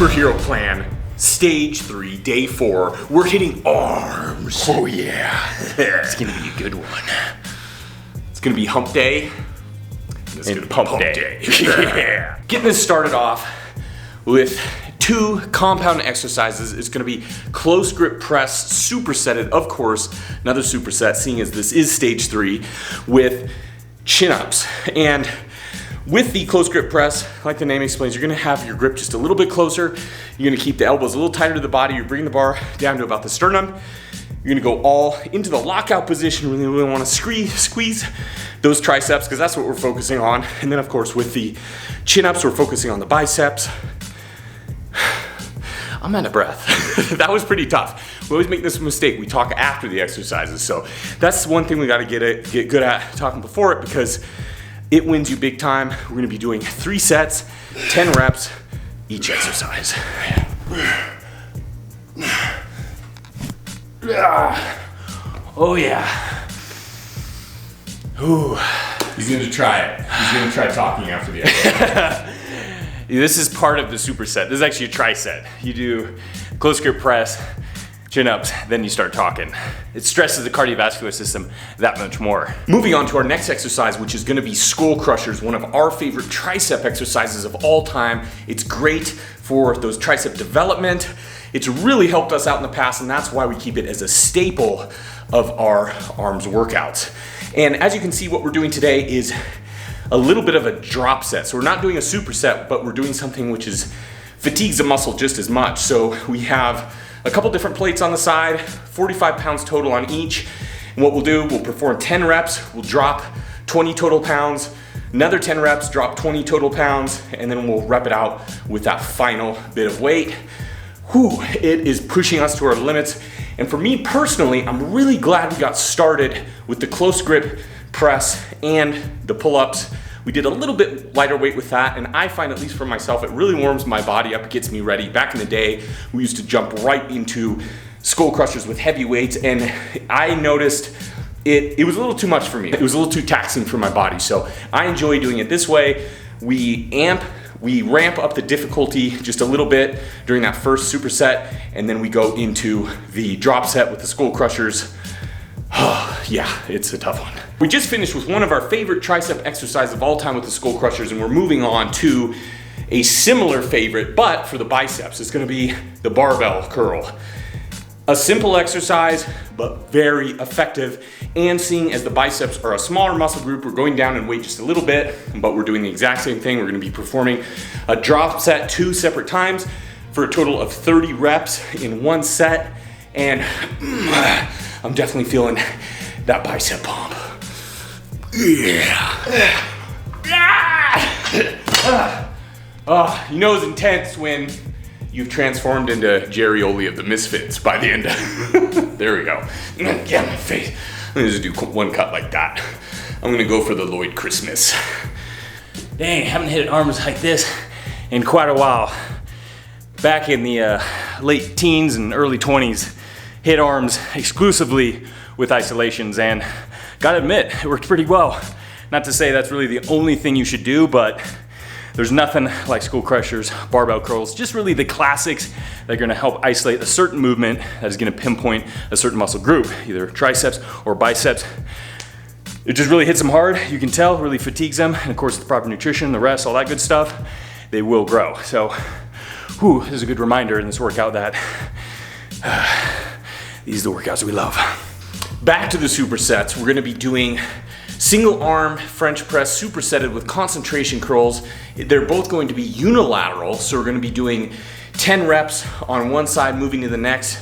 superhero plan, stage 3, day 4. We're hitting arms. Oh yeah, it's gonna be a good one. It's gonna be hump day. It's And gonna be pump day. Yeah. Getting this started off with 2 compound exercises. It's gonna be close grip press, supersetted, of course, another superset, seeing as this is stage 3, with chin-ups. And with the close grip press, like the name explains, you're gonna have your grip just a little bit closer. You're gonna keep the elbows a little tighter to the body. You're bringing the bar down to about the sternum. You're gonna go all into the lockout position. Really wanna squeeze those triceps, because that's what we're focusing on. And then of course with the chin-ups, we're focusing on the biceps. I'm out of breath. That was pretty tough. We always make this mistake. We talk after the exercises. So that's one thing we gotta get good at, talking before it, because it wins you big time. We're gonna be doing 3 sets, 10 reps, each exercise. Oh yeah. Ooh. He's gonna try it. He's gonna try talking after the exercise. This is part of the superset. This is actually a tri-set. You do close grip press, chin-ups, then you start talking. It stresses the cardiovascular system that much more. Moving on to our next exercise, which is gonna be skull crushers, one of our favorite tricep exercises of all time. It's great for those tricep development. It's really helped us out in the past, and that's why we keep it as a staple of our arms workouts. And as you can see, what we're doing today is a little bit of a drop set. So we're not doing a superset, but we're doing something which fatigues the muscle just as much. So we have a couple different plates on the side, 45 pounds total on each. And what we'll do, we'll perform 10 reps, we'll drop 20 total pounds, another 10 reps, drop 20 total pounds, and then we'll rep it out with that final bit of weight. Whew, it is pushing us to our limits. And for me personally, I'm really glad we got started with the close grip press and the pull-ups. We did a little bit lighter weight with that, and I find, at least for myself, it really warms my body up, it gets me ready. Back in the day, we used to jump right into skull crushers with heavy weights, and I noticed it was a little too much for me. It was a little too taxing for my body, so I enjoy doing it this way. We ramp up the difficulty just a little bit during that first superset, and then we go into the drop set with the skull crushers. Yeah, it's a tough one. We just finished with one of our favorite tricep exercises of all time with the skull crushers, and we're moving on to a similar favorite, but for the biceps. It's gonna be the barbell curl. A simple exercise, but very effective. And seeing as the biceps are a smaller muscle group, we're going down in weight just a little bit, but we're doing the exact same thing. We're gonna be performing a drop set 2 separate times for a total of 30 reps in 1 set. And I'm definitely feeling that bicep pump. Yeah. You know it's intense when you've transformed into Jerry Oley of the Misfits by the end of there we go. Get my face. I'm gonna just do 1 cut like that. I'm gonna go for the Lloyd Christmas. Dang, haven't hit arms like this in quite a while. Back in the late teens and early 20s, hit arms exclusively with isolations, and gotta admit, it worked pretty well. Not to say that's really the only thing you should do, but there's nothing like skull crushers, barbell curls, just really the classics that are gonna help isolate a certain movement that is gonna pinpoint a certain muscle group, either triceps or biceps. It just really hits them hard, you can tell, really fatigues them, and of course the proper nutrition, the rest, all that good stuff, they will grow. So, whew, this is a good reminder in this workout that these are the workouts we love. Back to the supersets, we're gonna be doing single arm French press supersetted with concentration curls. They're both going to be unilateral, so we're gonna be doing 10 reps on one side, moving to the next,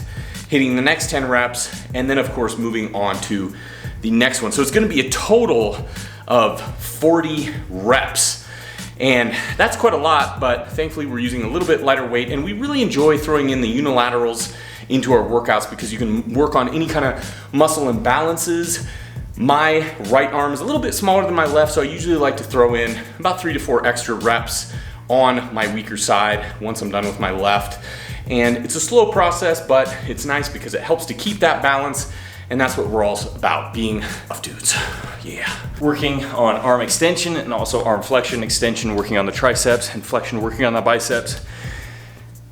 hitting the next 10 reps, and then of course moving on to the next one. So it's gonna be a total of 40 reps. And that's quite a lot, but thankfully we're using a little bit lighter weight, and we really enjoy throwing in the unilaterals into our workouts because you can work on any kind of muscle imbalances. My right arm is a little bit smaller than my left, so I usually like to throw in about 3 to 4 extra reps on my weaker side once I'm done with my left. And it's a slow process, but it's nice because it helps to keep that balance, and that's what we're all about, being tough dudes. Yeah. Working on arm extension and also arm flexion, extension, working on the triceps, and flexion, working on the biceps.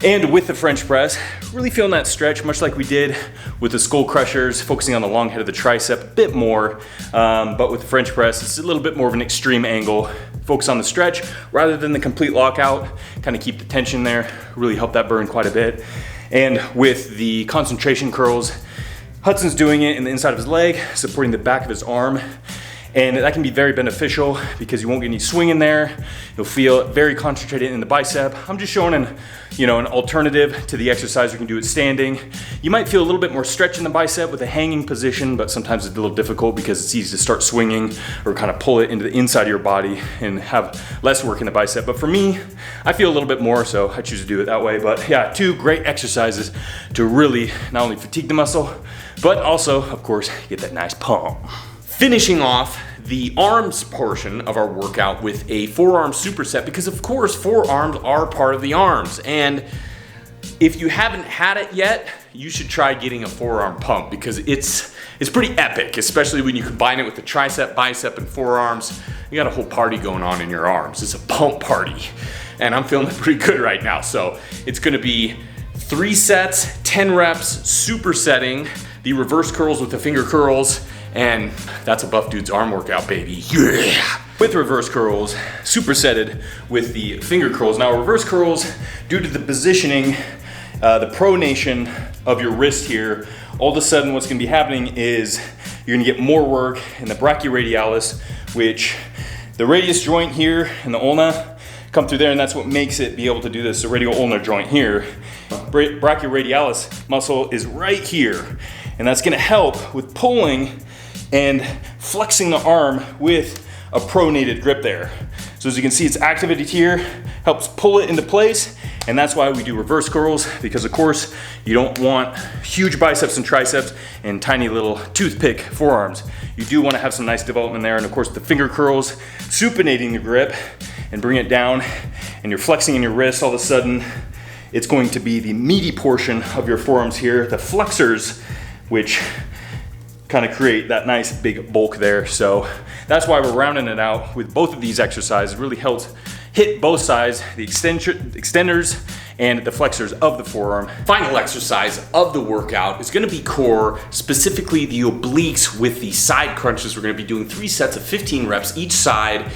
And with the French press, really feeling that stretch, much like we did with the skull crushers, focusing on the long head of the tricep a bit more. But with the French press, it's a little bit more of an extreme angle. Focus on the stretch rather than the complete lockout. Kind of keep the tension there, really help that burn quite a bit. And with the concentration curls, Hudson's doing it in the inside of his leg, supporting the back of his arm. And that can be very beneficial because you won't get any swing in there. You'll feel very concentrated in the bicep. I'm just showing an alternative to the exercise. You can do it standing. You might feel a little bit more stretch in the bicep with a hanging position, but sometimes it's a little difficult because it's easy to start swinging or kind of pull it into the inside of your body and have less work in the bicep. But for me, I feel a little bit more, so I choose to do it that way. But yeah, 2 great exercises to really not only fatigue the muscle, but also, of course, get that nice pump. Finishing off the arms portion of our workout with a forearm superset, because of course forearms are part of the arms. And if you haven't had it yet, you should try getting a forearm pump because it's pretty epic, especially when you combine it with the tricep, bicep, and forearms. You got a whole party going on in your arms. It's a pump party. And I'm feeling pretty good right now. So it's gonna be 3 sets, 10 reps, supersetting the reverse curls with the finger curls. And that's a buff dude's arm workout, baby. Yeah! With reverse curls, supersetted with the finger curls. Now reverse curls, due to the positioning, the pronation of your wrist here, all of a sudden what's gonna be happening is you're gonna get more work in the brachioradialis, which the radius joint here and the ulna come through there, and that's what makes it be able to do this. The radial ulnar joint here. Brachioradialis muscle is right here, and that's gonna help with pulling and flexing the arm with a pronated grip there. So as you can see, it's activated here, helps pull it into place, and that's why we do reverse curls, because of course, you don't want huge biceps and triceps and tiny little toothpick forearms. You do want to have some nice development there, and of course the finger curls, supinating the grip and bring it down, and you're flexing in your wrist, all of a sudden, it's going to be the meaty portion of your forearms here, the flexors, which kind of create that nice big bulk there. So that's why we're rounding it out with both of these exercises. It really helps hit both sides, the extenders and the flexors of the forearm. Final exercise of the workout is gonna be core, specifically the obliques with the side crunches. We're gonna be doing 3 sets of 15 reps each side.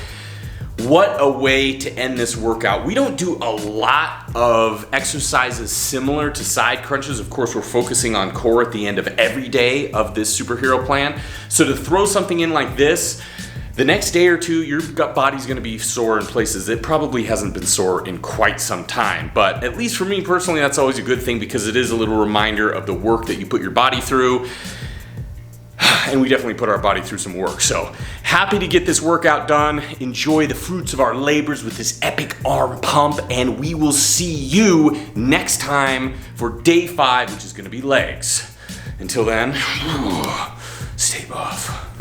What a way to end this workout. We don't do a lot of exercises similar to side crunches. Of course, we're focusing on core at the end of every day of this superhero plan. So to throw something in like this, the next day or 2, your gut body's gonna be sore in places it probably hasn't been sore in quite some time. But at least for me personally, that's always a good thing because it is a little reminder of the work that you put your body through. And we definitely put our body through some work. So happy to get this workout done. Enjoy the fruits of our labors with this epic arm pump, and we will see you next time for day 5, which is gonna be legs. Until then, stay buff.